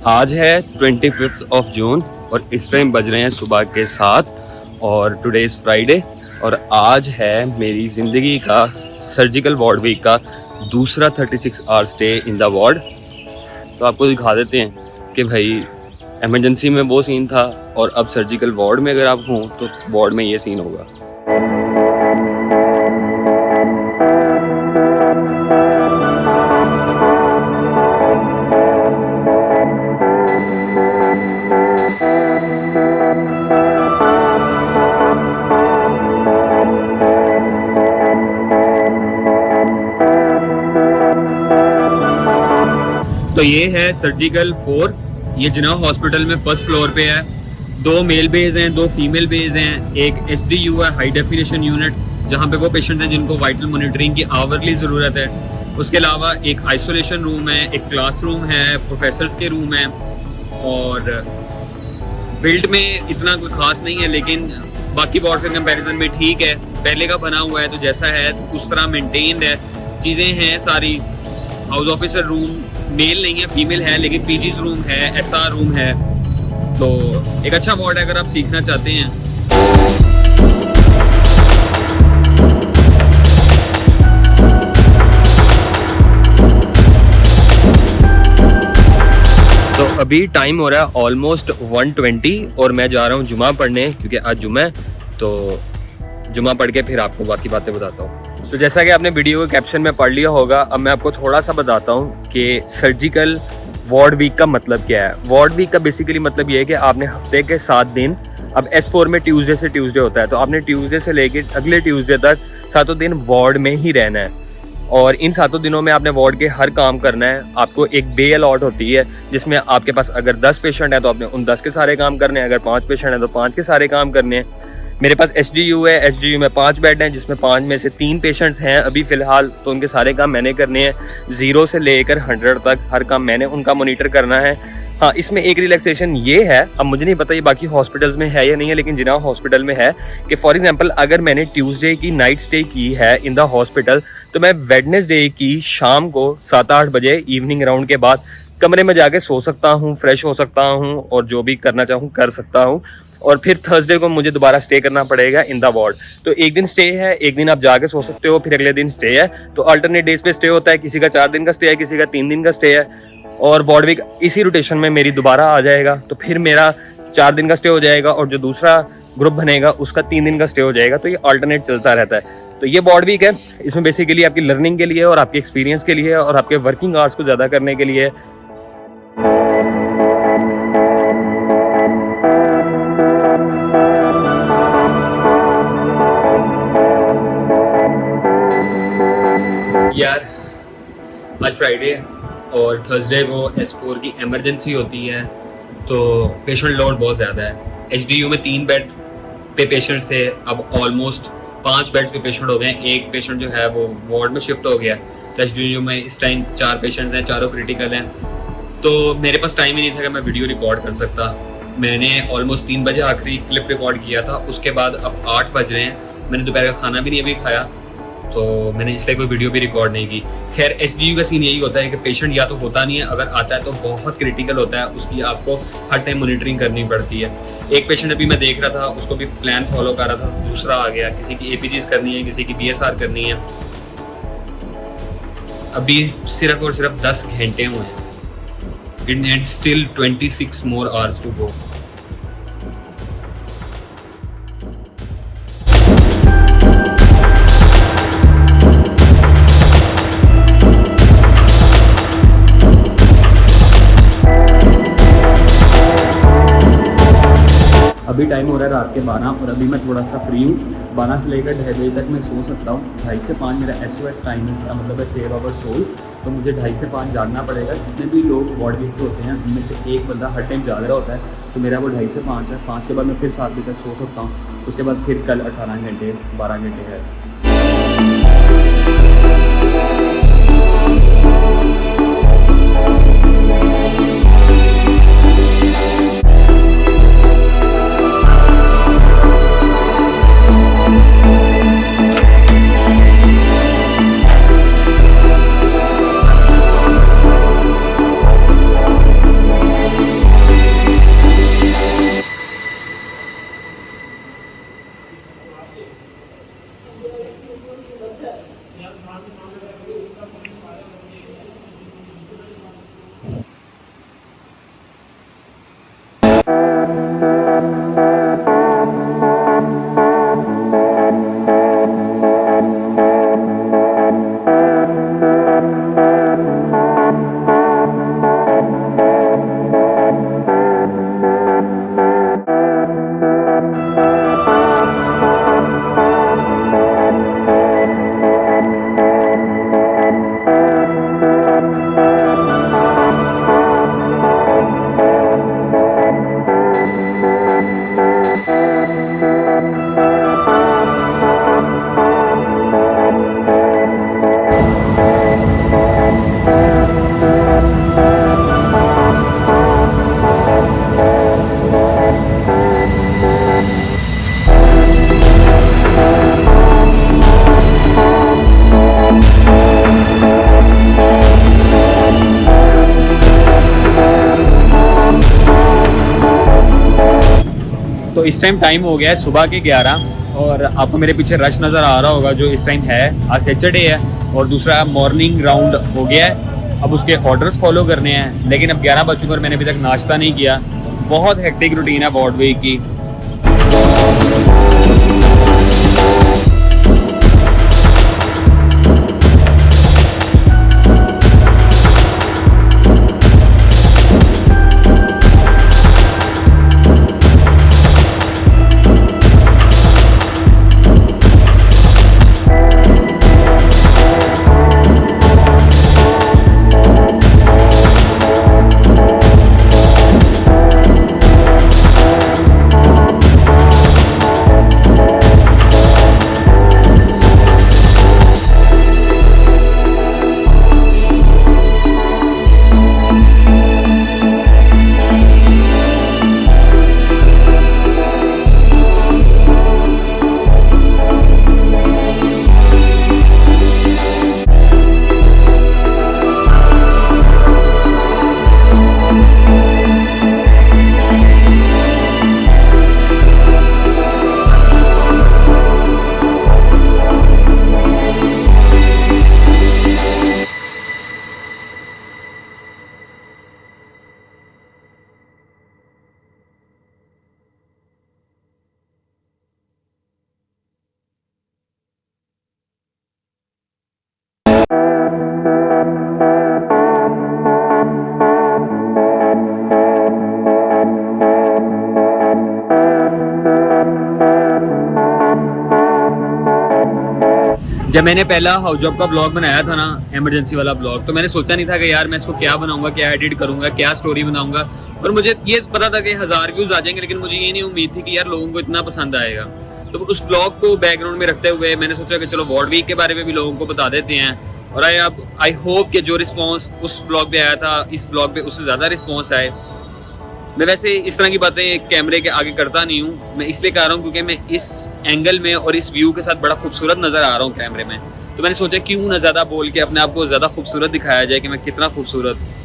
आज है 25 जून और इस टाइम बज रहे हैं सुबह के 7 और टुडे इज़ फ्राइडे और आज है मेरी ज़िंदगी का सर्जिकल वार्ड वीक का दूसरा 36 hour stay in the ward. तो आपको दिखा देते हैं कि भाई एमरजेंसी में वो सीन था और अब सर्जिकल वार्ड में अगर आप हों तो वार्ड में ये सीन होगा। तो ये है सर्जिकल 4, ये जिनाह हॉस्पिटल में फर्स्ट फ्लोर पे है। 2 मेल बेज हैं, 2 फीमेल बेज हैं, एक HDU है हाई डेफिनेशन यूनिट जहाँ पे वो पेशेंट हैं जिनको वाइटल मॉनिटरिंग की आवरली ज़रूरत है। उसके अलावा एक आइसोलेशन रूम है, एक क्लासरूम है, प्रोफेसर्स के रूम है और बिल्ड में इतना कोई ख़ास नहीं है लेकिन बाकी वार्ड के कंपैरिजन में ठीक है। पहले का बना हुआ है तो जैसा है उस तरह मेंटेन्ड है, चीज़ें हैं सारी। हाउस ऑफिसर रूम मेल नहीं है, फीमेल है, लेकिन पीजीज रूम है, SR रूम है। तो एक अच्छा वार्ड है अगर आप सीखना चाहते हैं। तो अभी टाइम हो रहा है ऑलमोस्ट 1:20 और मैं जा रहा हूँ जुमा पढ़ने क्योंकि आज जुमा है। तो जुमा पढ़ के फिर आपको बाकी बातें बताता हूँ। तो जैसा कि आपने वीडियो के कैप्शन में पढ़ लिया होगा, अब मैं आपको थोड़ा सा बताता हूँ कि सर्जिकल वार्ड वीक का मतलब क्या है। वार्ड वीक का बेसिकली मतलब ये है कि आपने हफ्ते के 7 दिन, अब S4 में ट्यूसडे से ट्यूसडे होता है, तो आपने ट्यूसडे से लेके अगले ट्यूसडे तक 7 दिन वार्ड में ही रहना है और इन 7 दिनों में आपने वार्ड के हर काम करना है। आपको एक डे अलॉट होती है जिसमें आपके पास अगर 10 पेशेंट हैं तो आपने उन 10 के सारे काम करने हैं, अगर 5 पेशेंट हैं तो 5 के सारे काम करने हैं। मेरे पास HDU है, HDU में 5 बेड हैं जिसमें 5 में से 3 पेशेंट्स हैं अभी फ़िलहाल, तो उनके सारे काम मैंने करने हैं। 0 से लेकर 100 तक हर काम मैंने उनका मॉनिटर करना है। हाँ, इसमें एक रिलैक्सेशन ये है, अब मुझे नहीं पता ये बाकी हॉस्पिटल्स में है या नहीं है, लेकिन जिनाह हॉस्पिटल में है कि फॉर एग्जांपल अगर मैंने ट्यूसडे की नाइट स्टे की है इन द हॉस्पिटल तो मैं वेडनेसडे की शाम को 7-8 बजे इवनिंग राउंड के बाद कमरे में जाके सो सकता हूँ, फ्रेश हो सकता हूँ और जो भी करना चाहूँ कर सकता हूँ। और फिर थर्सडे को मुझे दोबारा स्टे करना पड़ेगा इन द वार्ड। तो एक दिन स्टे है, एक दिन आप जाके सो सकते हो, फिर अगले दिन स्टे है। तो अल्टरनेट डेज पे स्टे होता है, किसी का 4 दिन का स्टे है, किसी का 3 दिन का स्टे है और वार्ड वीक इसी रोटेशन में मेरी दोबारा आ जाएगा। तो फिर मेरा 4 दिन का स्टे हो जाएगा और जो दूसरा ग्रुप बनेगा उसका 3 दिन का स्टे हो जाएगा। तो ये अल्टरनेट चलता रहता है। तो ये वार्ड वीक है, इसमें बेसिकली आपकी लर्निंग के लिए और आपके एक्सपीरियंस के लिए और आपके वर्किंग आवर्स को ज़्यादा करने के लिए। यार आज फ्राइडे है और थर्सडे को S4 की इमरजेंसी होती है तो पेशेंट लोड बहुत ज़्यादा है। HDU में 3 बेड पे पेशेंट्स थे, अब ऑलमोस्ट 5 बेड्स पे पेशेंट हो गए हैं। एक पेशेंट जो है वो वार्ड में शिफ्ट हो गया। तो HDU में इस टाइम 4 पेशेंट्स हैं, चारों क्रिटिकल हैं। तो मेरे पास टाइम ही नहीं था कि मैं वीडियो रिकॉर्ड कर सकता। मैंने ऑलमोस्ट 3 बजे आखिरी क्लिप रिकॉर्ड किया था, उसके बाद अब 8 बज रहे हैं। मैंने दोपहर का खाना भी नहीं अभी खाया तो मैंने इसलिए कोई वीडियो भी रिकॉर्ड नहीं की। खैर HDU का सीन यही होता है कि पेशेंट या तो होता नहीं है, अगर आता है तो बहुत क्रिटिकल होता है, उसकी आपको हर टाइम मॉनिटरिंग करनी पड़ती है। एक पेशेंट अभी मैं देख रहा था, उसको भी प्लान फॉलो कर रहा था, दूसरा आ गया, किसी की APGs करनी है, किसी की BSR करनी है। अभी सिर्फ और सिर्फ 10 घंटे हुए हैं and still 26 more hours to go. अभी टाइम हो रहा है रात के 12 और अभी मैं थोड़ा सा फ्री हूँ। 12 से लेकर 2:30 बजे तक मैं सो सकता हूँ। 2:30 से 5 मेरा SOS टाइम है, इसका मतलब है सेव आवर सोल। तो मुझे 2:30 से 5 जागना पड़ेगा। जितने भी लोग वार्ड वीक पे होते हैं उनमें से एक बंदा हर टाइम जाग रहा होता है, तो मेरा वो 2:30 से 5 है। 5 के बाद मैं फिर 7 बजे तक सो सकता हूँ। उसके बाद फिर कल 18 घंटे 12 घंटे है। तो इस टाइम टाइम हो गया है सुबह के 11 और आपको मेरे पीछे रश नज़र आ रहा होगा जो इस टाइम है। आज सैटरडे है और दूसरा मॉर्निंग राउंड हो गया है। अब उसके ऑर्डर्स फॉलो करने हैं, लेकिन अब 11 बज चुके और मैंने अभी तक नाश्ता नहीं किया। बहुत हेक्टिक रूटीन है ब्रॉडवे की। जब मैंने पहला हाउस जॉब का ब्लॉग बनाया था ना, इमरजेंसी वाला ब्लॉग, तो मैंने सोचा नहीं था कि यार मैं इसको क्या बनाऊंगा, क्या एडिट करूंगा, क्या स्टोरी बनाऊंगा। और मुझे ये पता था कि 1000 व्यूज आ जाएंगे, लेकिन मुझे ये नहीं उम्मीद थी कि यार लोगों को इतना पसंद आएगा। तो उस ब्लॉग को बैकग्राउंड में रखते हुए मैंने सोचा कि चलो वर्ल्ड वीक के बारे में भी लोगों को बता देते हैं। और आई होप कि जो रिस्पॉन्स उस ब्लॉग पे आया था, इस ब्लॉग पे उससे ज़्यादा रिस्पॉन्स आए। मैं वैसे इस तरह की बातें कैमरे के आगे करता नहीं हूँ, मैं इसलिए कर रहा हूँ क्योंकि मैं इस एंगल में और इस व्यू के साथ बड़ा खूबसूरत नज़र आ रहा हूँ कैमरे में। तो मैंने सोचा क्यों ना ज़्यादा बोल के अपने आप को ज़्यादा खूबसूरत दिखाया जाए कि मैं कितना खूबसूरत